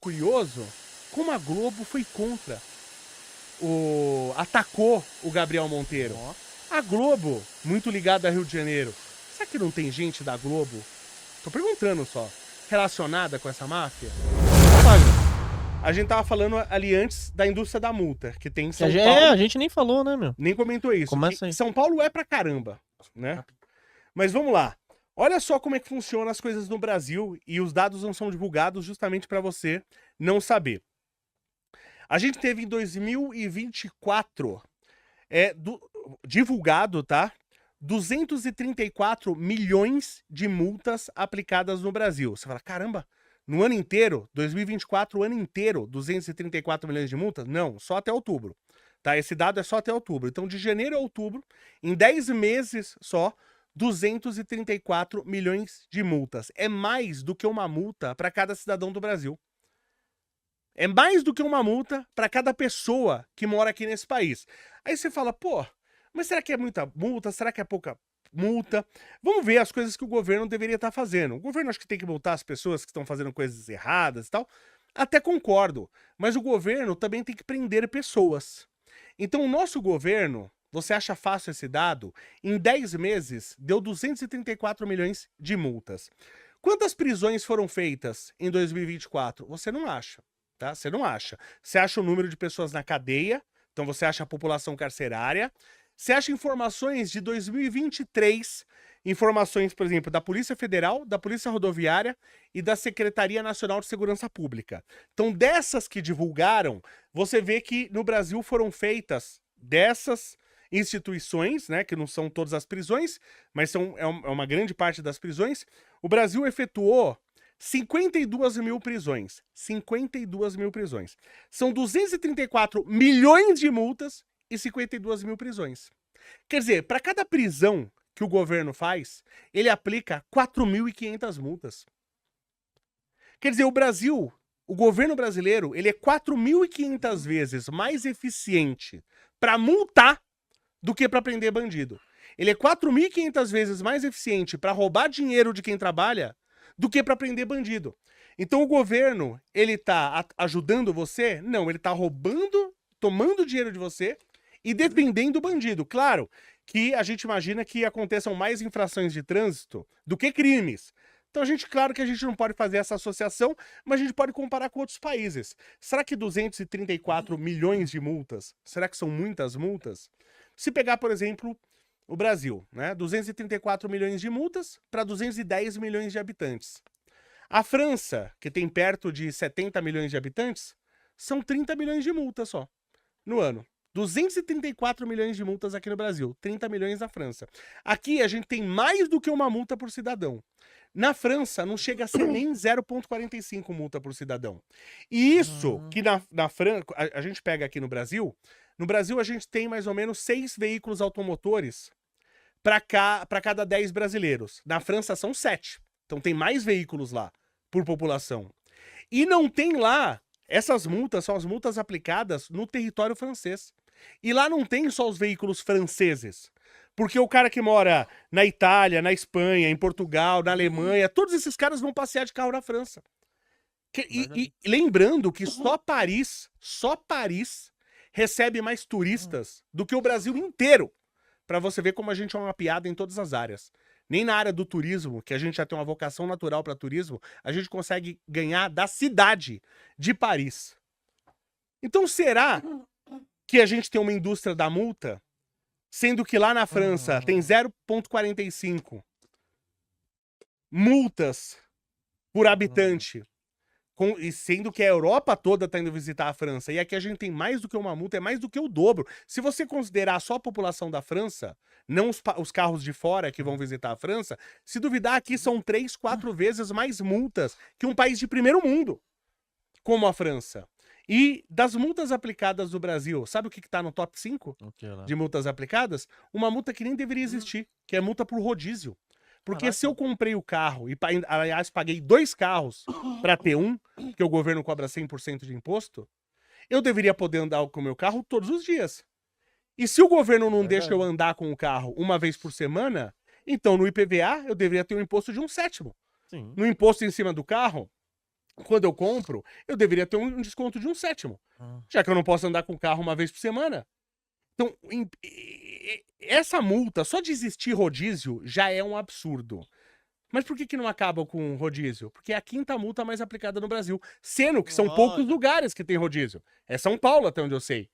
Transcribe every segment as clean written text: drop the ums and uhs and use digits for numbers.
curioso como a Globo foi contra. Atacou o Gabriel Monteiro. A Globo, muito ligada a Rio de Janeiro. Será que não tem gente da Globo? Tô perguntando só. Relacionada com essa máfia? A gente tava falando ali antes da indústria da multa, que tem em São Paulo. A gente nem falou, né, meu? Nem comentou isso. Começa aí. São Paulo é pra caramba, né? Mas vamos lá. Olha só como é que funcionam as coisas no Brasil e os dados não são divulgados justamente para você não saber. A gente teve em 2024 divulgado, tá? 234 milhões de multas aplicadas no Brasil. Você fala, caramba, no ano inteiro, 2024, o ano inteiro, 234 milhões de multas? Não, só até outubro. Tá? Esse dado é só até outubro. Então, de janeiro a outubro, em 10 meses só, 234 milhões de multas. É mais do que uma multa para cada cidadão do Brasil. É mais do que uma multa para cada pessoa que mora aqui nesse país. Aí você fala, pô, mas será que é muita multa? Será que é pouca multa? Vamos ver as coisas que o governo deveria estar fazendo. O governo acho que tem que multar as pessoas que estão fazendo coisas erradas e tal. Até concordo. Mas o governo também tem que prender pessoas. Então o nosso governo, você acha fácil esse dado? Em 10 meses, deu 234 milhões de multas. Quantas prisões foram feitas em 2024? Você não acha. Tá? Você não acha. Você acha o número de pessoas na cadeia, então você acha a população carcerária, você acha informações de 2023, informações, por exemplo, da Polícia Federal, da Polícia Rodoviária e da Secretaria Nacional de Segurança Pública. Então, dessas que divulgaram, você vê que no Brasil foram feitas dessas instituições, né, que não são todas as prisões, mas é uma grande parte das prisões, o Brasil efetuou 52 mil prisões. 52 mil prisões. São 234 milhões de multas e 52 mil prisões. Quer dizer, para cada prisão que o governo faz, ele aplica 4.500 multas. Quer dizer, o governo brasileiro, ele é 4.500 vezes mais eficiente para multar do que para prender bandido. Ele é 4.500 vezes mais eficiente para roubar dinheiro de quem trabalha do que para prender bandido. Então o governo, ele tá ajudando você? Não, ele tá roubando, tomando dinheiro de você e defendendo o bandido. Claro que a gente imagina que aconteçam mais infrações de trânsito do que crimes. Então claro que a gente não pode fazer essa associação, mas a gente pode comparar com outros países. Será que 234 milhões de multas, será que são muitas multas? Se pegar, por exemplo, o Brasil, né? 234 milhões de multas para 210 milhões de habitantes. A França, que tem perto de 70 milhões de habitantes, são 30 milhões de multas só no ano. 234 milhões de multas aqui no Brasil, 30 milhões na França. Aqui a gente tem mais do que uma multa por cidadão. Na França não chega a ser nem 0,45 multa por cidadão. E isso que na França, a gente pega aqui no Brasil a gente tem mais ou menos 6 veículos automotores para cada 10 brasileiros. Na França são 7. Então tem mais veículos lá por população. E não tem lá, essas multas são as multas aplicadas no território francês. E lá não tem só os veículos franceses. Porque o cara que mora na Itália, na Espanha, em Portugal, na Alemanha, todos esses caras vão passear de carro na França. E lembrando que só Paris recebe mais turistas do que o Brasil inteiro. Para você ver como a gente é uma piada em todas as áreas. Nem na área do turismo, que a gente já tem uma vocação natural para turismo, a gente consegue ganhar da cidade de Paris. Então será que a gente tem uma indústria da multa, sendo que lá na França tem 0,45 multas por habitante, e sendo que a Europa toda está indo visitar a França, e aqui a gente tem mais do que uma multa, é mais do que o dobro. Se você considerar só a população da França, não os carros de fora que vão visitar a França, se duvidar aqui são 3, 4 vezes mais multas que um país de primeiro mundo, como a França. E das multas aplicadas no Brasil, sabe o que está no top 5 de multas aplicadas? Uma multa que nem deveria existir, que é multa por rodízio. Porque se eu comprei o carro, e aliás paguei 2 carros para ter um, que o governo cobra 100% de imposto, eu deveria poder andar com o meu carro todos os dias. E se o governo não deixa eu andar com o carro uma vez por semana, então no IPVA eu deveria ter um imposto de 1/7. No imposto em cima do carro, quando eu compro, eu deveria ter um desconto de 1/7, já que eu não posso andar com o carro uma vez por semana. Então, essa multa, só de existir rodízio, já é um absurdo. Mas por que não acaba com rodízio? Porque é a 5ª multa mais aplicada no Brasil, sendo que são poucos lugares que tem rodízio. É São Paulo, até onde eu sei.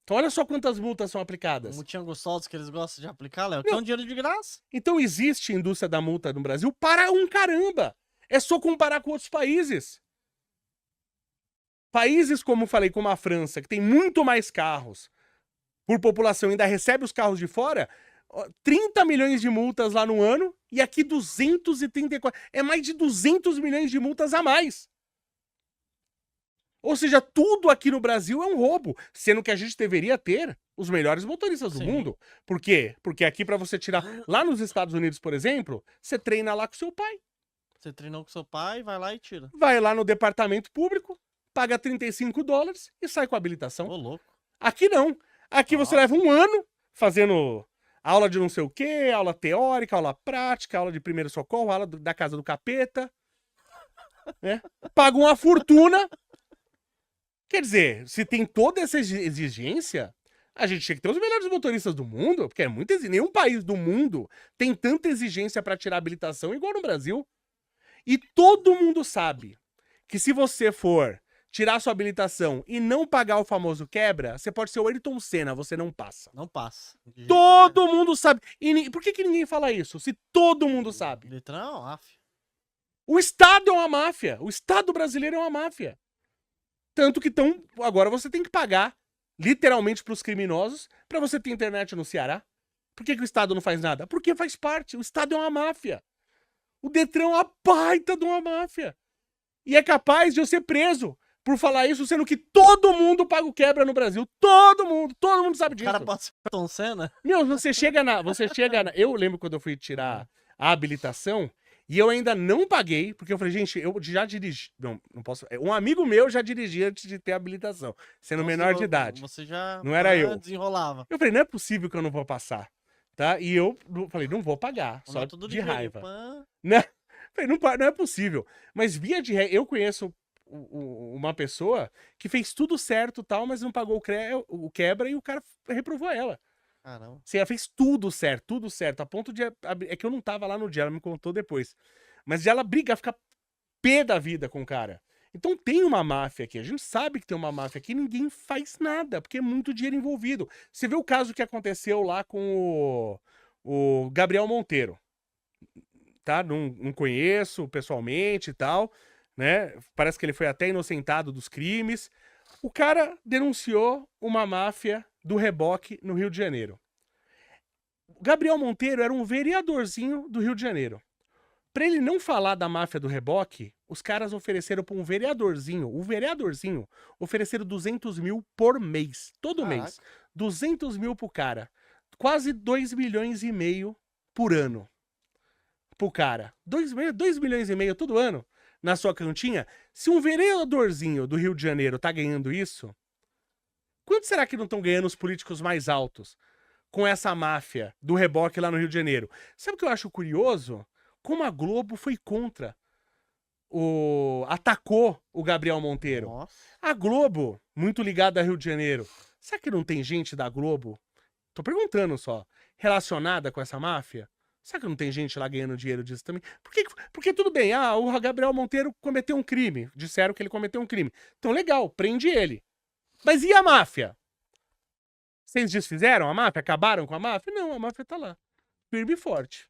Então olha só quantas multas são aplicadas. Multinha gostosa que eles gostam de aplicar, Léo, que é um dinheiro de graça. Então existe indústria da multa no Brasil para um caramba. É só comparar com outros países. Países, como falei, como a França, que tem muito mais carros por população, ainda recebe os carros de fora, 30 milhões de multas lá no ano, e aqui 234. É mais de 200 milhões de multas a mais. Ou seja, tudo aqui no Brasil é um roubo, sendo que a gente deveria ter os melhores motoristas do mundo. Por quê? Porque aqui pra você tirar... Lá nos Estados Unidos, por exemplo, você treina lá com seu pai. Você treinou com seu pai, vai lá e tira. Vai lá no departamento público, paga $35 e sai com a habilitação. Ô, louco. Aqui não. Aqui você leva um ano fazendo aula de não sei o quê, aula teórica, aula prática, aula de primeiro socorro, aula da casa do capeta. Né? Paga uma fortuna. Quer dizer, se tem toda essa exigência, a gente tinha que ter os melhores motoristas do mundo, porque é muito exigente. Nenhum país do mundo tem tanta exigência para tirar habilitação igual no Brasil. E todo mundo sabe que se você for tirar sua habilitação e não pagar o famoso quebra, você pode ser o Ayrton Senna, você não passa. Não passa. Todo mundo sabe. E por que ninguém fala isso? Se todo mundo sabe. Literal, máfia. O Estado é uma máfia. O Estado brasileiro é uma máfia. Tanto que agora você tem que pagar, literalmente, pros criminosos, pra você ter internet no Ceará. Por que o Estado não faz nada? Porque faz parte. O Estado é uma máfia. O Detran é uma baita de uma máfia. E é capaz de eu ser preso por falar isso, sendo que todo mundo paga o quebra no Brasil. Todo mundo sabe disso. O cara pode ser Ayrton Senna? Meu, você chega na... Eu lembro quando eu fui tirar a habilitação, e eu ainda não paguei, porque eu falei, gente, eu já dirigi... Não posso... Um amigo meu já dirigia antes de ter habilitação, sendo menor de idade. Você já... Não era eu. Desenrolava. Eu falei, não é possível que eu não vou passar, tá? E eu falei, não vou pagar, só de raiva. Não, falei, não é possível. Mas via de regra, eu conheço uma pessoa que fez tudo certo e tal, mas não pagou o quebra e o cara reprovou ela. Caramba. Assim, ela fez tudo certo, a ponto de... É que eu não tava lá no dia, ela me contou depois. Mas de ela brigar, ficar pé da vida com o cara. Então tem uma máfia aqui, a gente sabe que tem uma máfia aqui, ninguém faz nada, porque é muito dinheiro envolvido. Você vê o caso que aconteceu lá com o Gabriel Monteiro. Tá? Não conheço pessoalmente e tal, né? Parece que ele foi até inocentado dos crimes. O cara denunciou uma máfia do reboque no Rio de Janeiro. O Gabriel Monteiro era um vereadorzinho do Rio de Janeiro. Pra ele não falar da máfia do reboque, os caras ofereceram pra um vereadorzinho, ofereceram 200 mil por mês, todo mês. 200 mil pro cara. Quase 2,5 milhões por ano. Pro cara. 2,5 milhões todo ano na sua cantinha. Se um vereadorzinho do Rio de Janeiro tá ganhando isso, quanto será que não estão ganhando os políticos mais altos com essa máfia do reboque lá no Rio de Janeiro? Sabe o que eu acho curioso? Como a Globo foi contra. Atacou o Gabriel Monteiro. Nossa. A Globo, muito ligada ao Rio de Janeiro. Será que não tem gente da Globo? Tô perguntando só. Relacionada com essa máfia? Será que não tem gente lá ganhando dinheiro disso também? Porque tudo bem, o Gabriel Monteiro cometeu um crime. Disseram que ele cometeu um crime. Então, legal, prende ele. Mas e a máfia? Vocês desfizeram a máfia? Acabaram com a máfia? Não, a máfia tá lá. Firme e forte.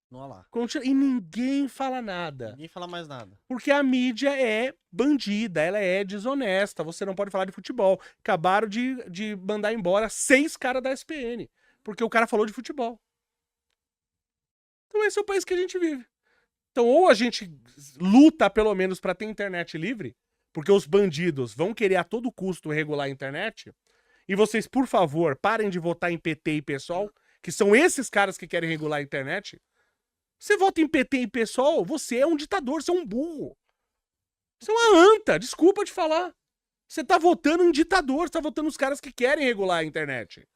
Não lá. E ninguém fala nada. Ninguém fala mais nada. Porque a mídia é bandida, ela é desonesta. Você não pode falar de futebol. Acabaram de mandar embora 6 caras da SPN. Porque o cara falou de futebol. Então esse é o país que a gente vive. Então ou a gente luta pelo menos para ter internet livre, porque os bandidos vão querer a todo custo regular a internet, e vocês, por favor, parem de votar em PT e PSOL, que são esses caras que querem regular a internet. Você vota em PT e PSOL, você é um ditador, você é um burro. Você é uma anta, desculpa te falar. Você tá votando em ditador, você tá votando nos caras que querem regular a internet.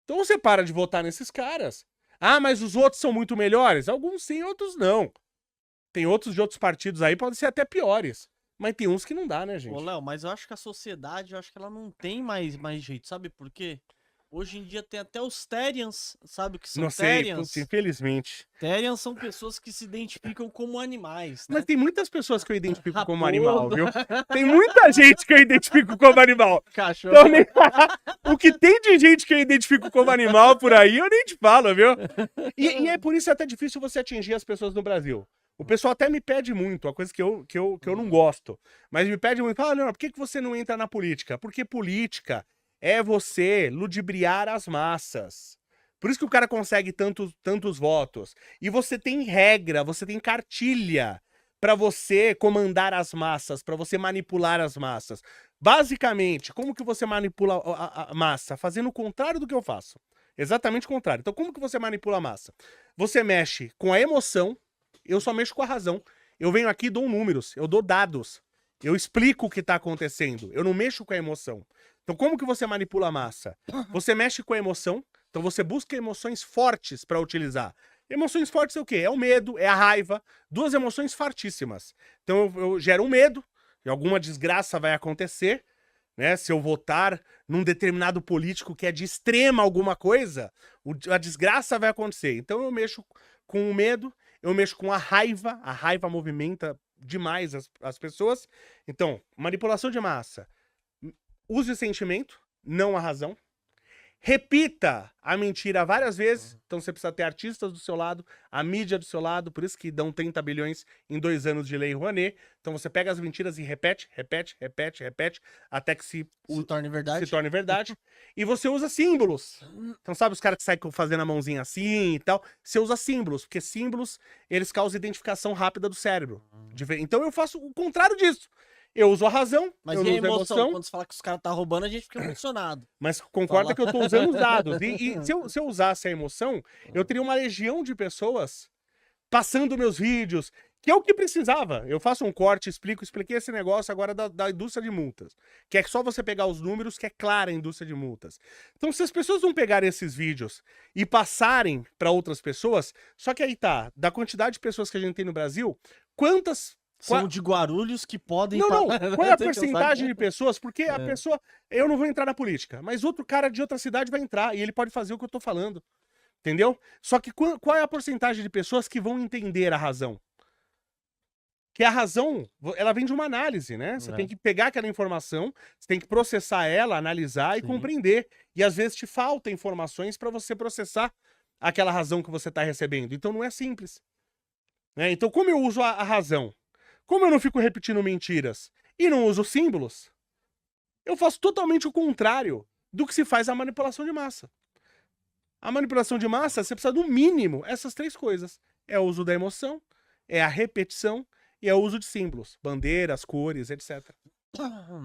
Então você para de votar nesses caras. Ah, mas os outros são muito melhores? Alguns sim, outros não. Tem outros de outros partidos aí, podem ser até piores. Mas tem uns que não dá, né, gente? Ô, Léo, mas eu acho que a sociedade, eu acho que ela não tem mais jeito, sabe por quê? Hoje em dia tem até os Therians, sabe o que são Não sei, Therians? putz, infelizmente. Therians são pessoas que se identificam como animais, né? Mas tem muitas pessoas que eu identifico como Raposa. animal, viu? Tem muita gente que eu identifico como animal. Cachorro. Então, nem... o que tem de gente que eu identifico como animal por aí, eu nem te falo, viu? E é por isso até difícil você atingir as pessoas no Brasil. O pessoal até me pede muito, uma coisa que eu não gosto. Mas me pede muito, fala, Leonardo, por que você não entra na política? Porque política é você ludibriar as massas. Por isso que o cara consegue tantos votos. E você tem regra, você tem cartilha para você comandar as massas, para você manipular as massas. Basicamente, como que você manipula a massa? Fazendo o contrário do que eu faço. Exatamente o contrário. Então, como que você manipula a massa? Você mexe com a emoção, eu só mexo com a razão. Eu venho aqui e dou números, eu dou dados. Eu explico o que está acontecendo. Eu não mexo com a emoção. Então, como que você manipula a massa? Você mexe com a emoção, então você busca emoções fortes para utilizar. Emoções fortes é o quê? É o medo, é a raiva, duas emoções fortíssimas. Então eu gero um medo, e alguma desgraça vai acontecer, né? Se eu votar num determinado político que é de extrema alguma coisa, a desgraça vai acontecer. Então eu mexo com o medo, eu mexo com a raiva movimenta demais as pessoas. Então, manipulação de massa. Use o sentimento, não a razão. Repita a mentira várias vezes. Então você precisa ter artistas do seu lado, a mídia do seu lado, por isso que dão 30 bilhões em 2 anos de Lei Rouanet. Então você pega as mentiras e repete, até que se torne verdade. se torne verdade. E você usa símbolos. Então sabe os caras que saem fazendo a mãozinha assim e tal? Você usa símbolos, porque símbolos, eles causam identificação rápida do cérebro. Então eu faço o contrário disso. Eu uso a razão, Mas eu e não a uso a emoção? emoção. Quando você fala que os caras tá roubando, a gente fica emocionado. Mas concorda Fala. que eu tô usando os dados. E se eu usasse a emoção, eu teria uma legião de pessoas passando meus vídeos, que é o que precisava. Eu faço um corte, expliquei esse negócio agora da indústria de multas. Que é só você pegar os números, que é clara a indústria de multas. Então, se as pessoas não pegarem esses vídeos e passarem para outras pessoas, só que aí tá, da quantidade de pessoas que a gente tem no Brasil, quantas... São de Guarulhos que podem... Não, qual é a Tem que porcentagem usar- de pessoas? Porque a pessoa... Eu não vou entrar na política, mas outro cara de outra cidade vai entrar e ele pode fazer o que eu tô falando. Entendeu? Só que qual é a porcentagem de pessoas que vão entender a razão? Que a razão, ela vem de uma análise, né? Você tem que pegar aquela informação, você tem que processar ela, analisar e Sim. compreender. E às vezes te faltam informações para você processar aquela razão que você tá recebendo. Então não é simples. Né? Então como eu uso a razão? Como eu não fico repetindo mentiras e não uso símbolos, eu faço totalmente o contrário do que se faz a manipulação de massa. A manipulação de massa, você precisa do mínimo essas 3 coisas. É o uso da emoção, é a repetição e é o uso de símbolos, bandeiras, cores, etc.